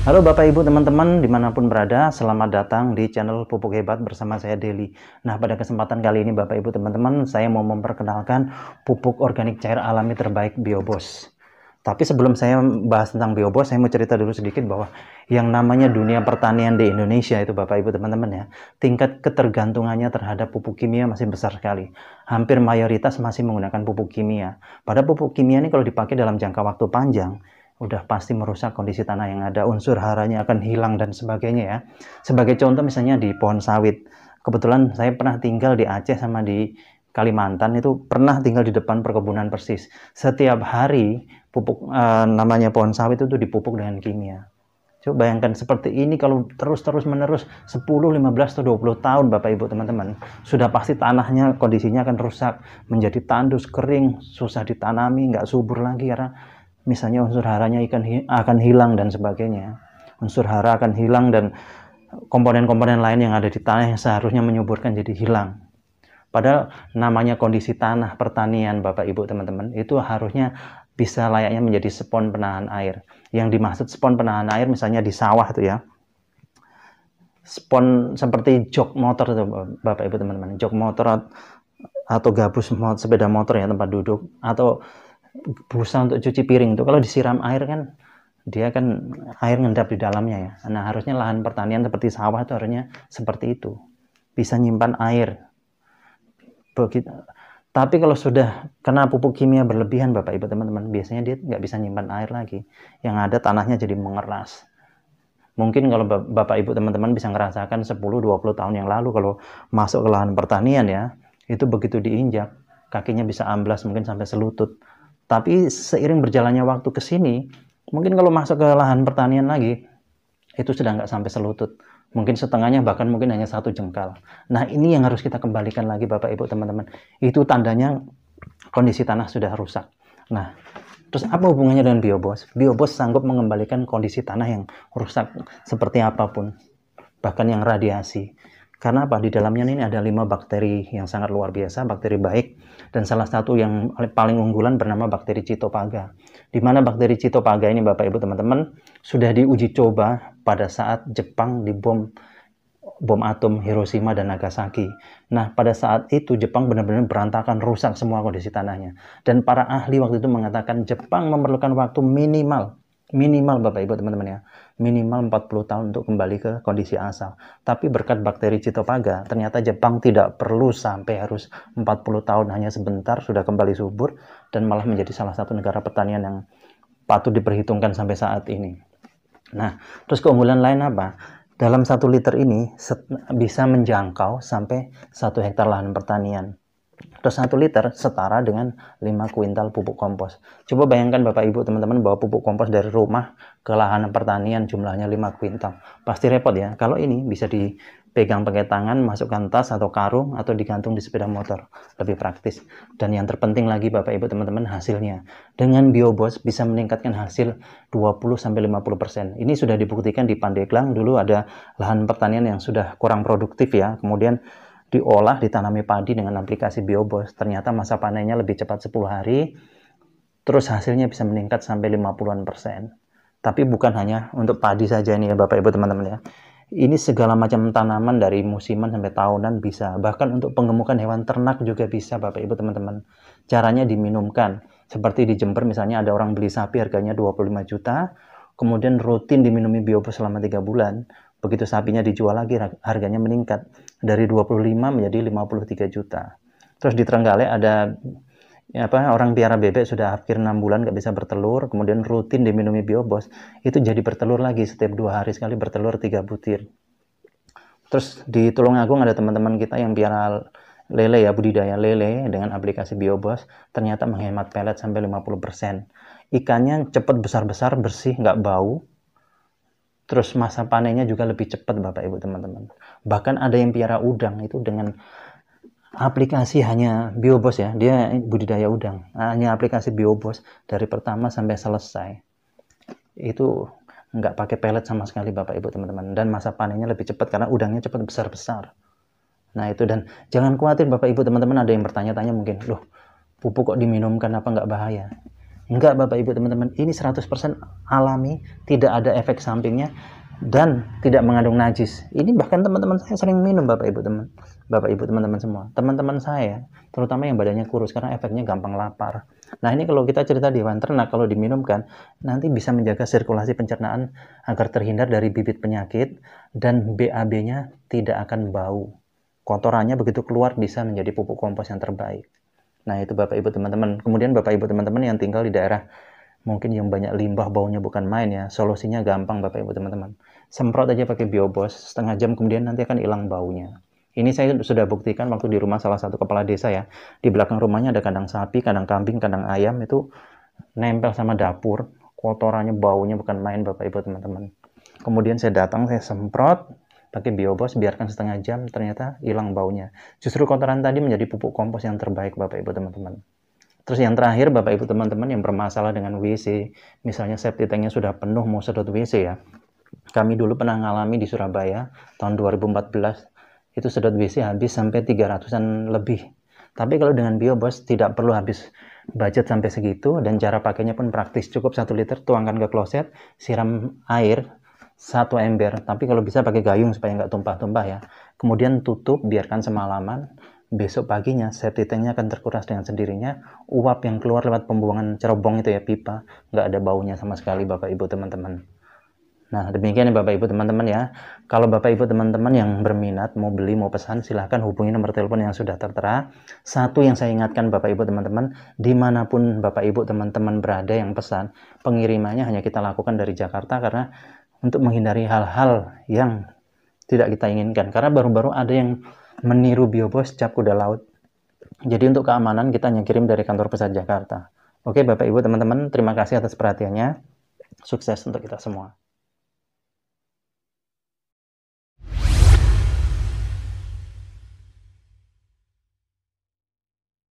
Halo Bapak Ibu teman-teman dimanapun berada, selamat datang di channel Pupuk Hebat bersama saya Deli. Nah, pada kesempatan kali ini Bapak Ibu teman-teman, saya mau memperkenalkan pupuk organik cair alami terbaik Biobos. Tapi sebelum saya bahas tentang Biobos, saya mau cerita dulu sedikit bahwa yang namanya dunia pertanian di Indonesia itu Bapak Ibu teman-teman ya, tingkat ketergantungannya terhadap pupuk kimia masih besar sekali. Hampir mayoritas masih menggunakan pupuk kimia. Pada pupuk kimia ini kalau dipakai dalam jangka waktu panjang, udah pasti merusak kondisi tanah yang ada, unsur haranya akan hilang dan sebagainya ya. Sebagai contoh misalnya di pohon sawit. Kebetulan saya pernah tinggal di Aceh sama di Kalimantan, itu pernah tinggal di depan perkebunan persis. Setiap hari pupuk namanya pohon sawit itu dipupuk dengan kimia. Coba bayangkan seperti ini kalau terus-terus menerus 10, 15 atau 20 tahun Bapak Ibu teman-teman. Sudah pasti tanahnya kondisinya akan rusak, menjadi tandus, kering, susah ditanami, nggak subur lagi karena misalnya unsur haranya akan hilang dan sebagainya. Unsur hara akan hilang dan komponen-komponen lain yang ada di tanah yang seharusnya menyuburkan jadi hilang. Padahal namanya kondisi tanah pertanian Bapak Ibu teman-teman itu harusnya bisa layaknya menjadi spons penahan air. Yang dimaksud spons penahan air misalnya di sawah itu ya. Spons seperti jok motor itu Bapak Ibu teman-teman. Jok motor atau gabus sepeda motor ya tempat duduk, atau busa untuk cuci piring itu kalau disiram air kan dia kan air ngendap di dalamnya ya. Nah, harusnya lahan pertanian seperti sawah itu harusnya seperti itu. Bisa nyimpan air. Begitu. Tapi kalau sudah kena pupuk kimia berlebihan Bapak Ibu teman-teman, biasanya dia nggak bisa nyimpan air lagi. Yang ada tanahnya jadi mengeras. Mungkin kalau Bapak Ibu teman-teman bisa ngerasakan 10-20 tahun yang lalu kalau masuk ke lahan pertanian ya, itu begitu diinjak, kakinya bisa amblas mungkin sampai selutut. Tapi seiring berjalannya waktu ke sini, mungkin kalau masuk ke lahan pertanian lagi, itu sudah nggak sampai selutut. Mungkin setengahnya, bahkan mungkin hanya 1 jengkal. Nah, ini yang harus kita kembalikan lagi Bapak Ibu teman-teman. Itu tandanya kondisi tanah sudah rusak. Nah, terus apa hubungannya dengan Biobos? Biobos sanggup mengembalikan kondisi tanah yang rusak seperti apapun, bahkan yang radiasi. Karena apa? Di dalamnya ini ada 5 bakteri yang sangat luar biasa, bakteri baik, dan salah satu yang paling unggulan bernama bakteri Citophaga. Di mana bakteri Citophaga ini Bapak Ibu teman-teman sudah diuji coba pada saat Jepang dibom bom atom Hiroshima dan Nagasaki. Nah, pada saat itu Jepang benar-benar berantakan, rusak semua kondisi tanahnya. Dan para ahli waktu itu mengatakan Jepang memerlukan waktu minimal Bapak Ibu teman-teman ya, minimal 40 tahun untuk kembali ke kondisi asal. Tapi berkat bakteri Citophaga, ternyata Jepang tidak perlu sampai harus 40 tahun, hanya sebentar sudah kembali subur dan malah menjadi salah satu negara pertanian yang patut diperhitungkan sampai saat ini. Nah, terus keunggulan lain apa? Dalam 1 liter ini bisa menjangkau sampai 1 hektar lahan pertanian. Terus 1 liter setara dengan 5 kuintal pupuk kompos. Coba bayangkan Bapak Ibu teman-teman bawa pupuk kompos dari rumah ke lahan pertanian jumlahnya 5 kuintal. Pasti repot ya. Kalau ini bisa dipegang pakai tangan, masukkan tas atau karung, atau digantung di sepeda motor. Lebih praktis. Dan yang terpenting lagi Bapak Ibu teman-teman hasilnya. Dengan Biobos bisa meningkatkan hasil 20-50%. Ini sudah dibuktikan di Pandeglang. Dulu ada lahan pertanian yang sudah kurang produktif ya. Kemudian diolah, ditanami padi dengan aplikasi Biobos. Ternyata masa panennya lebih cepat 10 hari, terus hasilnya bisa meningkat sampai 50-an%. Tapi bukan hanya untuk padi saja ini ya Bapak Ibu teman-teman ya. Ini segala macam tanaman dari musiman sampai tahunan bisa. Bahkan untuk penggemukan hewan ternak juga bisa Bapak Ibu teman-teman. Caranya diminumkan. Seperti di Jember misalnya ada orang beli sapi harganya 25 juta, kemudian rutin diminumi Biobos selama 3 bulan. Begitu sapinya dijual lagi harganya meningkat dari 25 menjadi 53 juta. Terus di Trenggalek ada orang piara bebek sudah hampir 6 bulan nggak bisa bertelur, kemudian rutin diminumi Biobos, itu jadi bertelur lagi setiap 2 hari sekali, bertelur 3 butir. Terus di Tulungagung ada teman-teman kita yang piara lele ya, budidaya lele dengan aplikasi Biobos, ternyata menghemat pelet sampai 50%. Ikannya cepat besar-besar, bersih, nggak bau. Terus masa panennya juga lebih cepat Bapak Ibu teman-teman. Bahkan ada yang piara udang itu dengan aplikasi hanya Biobos ya. Dia budidaya udang. Hanya aplikasi Biobos dari pertama sampai selesai. Itu nggak pakai pelet sama sekali Bapak Ibu teman-teman. Dan masa panennya lebih cepat karena udangnya cepat besar-besar. Nah itu, dan jangan khawatir Bapak Ibu teman-teman, ada yang bertanya-tanya mungkin, loh pupuk kok diminumkan, apa nggak bahaya? Enggak Bapak Ibu teman-teman, ini 100% alami, tidak ada efek sampingnya, dan tidak mengandung najis. Ini bahkan teman-teman saya sering minum Bapak Ibu teman-teman semua. Teman-teman saya, terutama yang badannya kurus, karena efeknya gampang lapar. Nah ini kalau kita cerita di hewan ternak, kalau diminumkan, nanti bisa menjaga sirkulasi pencernaan agar terhindar dari bibit penyakit, dan BAB-nya tidak akan bau. Kotorannya begitu keluar bisa menjadi pupuk kompos yang terbaik. Nah itu Bapak Ibu teman-teman. Kemudian Bapak Ibu teman-teman yang tinggal di daerah mungkin yang banyak limbah, baunya bukan main ya, solusinya gampang Bapak Ibu teman-teman. Semprot aja pakai Biobos, setengah jam kemudian nanti akan hilang baunya. Ini saya sudah buktikan waktu di rumah salah satu kepala desa ya. Di belakang rumahnya ada kandang sapi, kandang kambing, kandang ayam, itu nempel sama dapur, kotorannya, baunya bukan main Bapak Ibu teman-teman. Kemudian saya datang, saya semprot pakai Biobos, biarkan setengah jam, ternyata hilang baunya. Justru kotoran tadi menjadi pupuk kompos yang terbaik Bapak Ibu teman-teman. Terus yang terakhir Bapak Ibu teman-teman yang bermasalah dengan WC, misalnya septic tanknya sudah penuh mau sedot WC ya. Kami dulu pernah ngalami di Surabaya tahun 2014, itu sedot WC habis sampai 300-an lebih. Tapi kalau dengan Biobos tidak perlu habis budget sampai segitu, dan cara pakainya pun praktis, cukup 1 liter, tuangkan ke kloset, siram air 1 ember, tapi kalau bisa pakai gayung supaya nggak tumpah-tumpah ya. Kemudian tutup, biarkan semalaman. Besok paginya septic tanknya akan terkuras dengan sendirinya. Uap yang keluar lewat pembuangan cerobong itu ya, pipa, nggak ada baunya sama sekali Bapak Ibu teman-teman. Nah demikian ya Bapak Ibu teman-teman ya. Kalau Bapak Ibu teman-teman yang berminat mau beli, mau pesan, silahkan hubungi nomor telepon yang sudah tertera. Satu yang saya ingatkan Bapak Ibu teman-teman, dimanapun Bapak Ibu teman-teman berada yang pesan, pengirimannya hanya kita lakukan dari Jakarta, karena untuk menghindari hal-hal yang tidak kita inginkan. Karena baru-baru ada yang meniru Biobos cap kuda laut. Jadi untuk keamanan kita hanya kirim dari kantor pusat Jakarta. Oke Bapak Ibu teman-teman, terima kasih atas perhatiannya. Sukses untuk kita semua.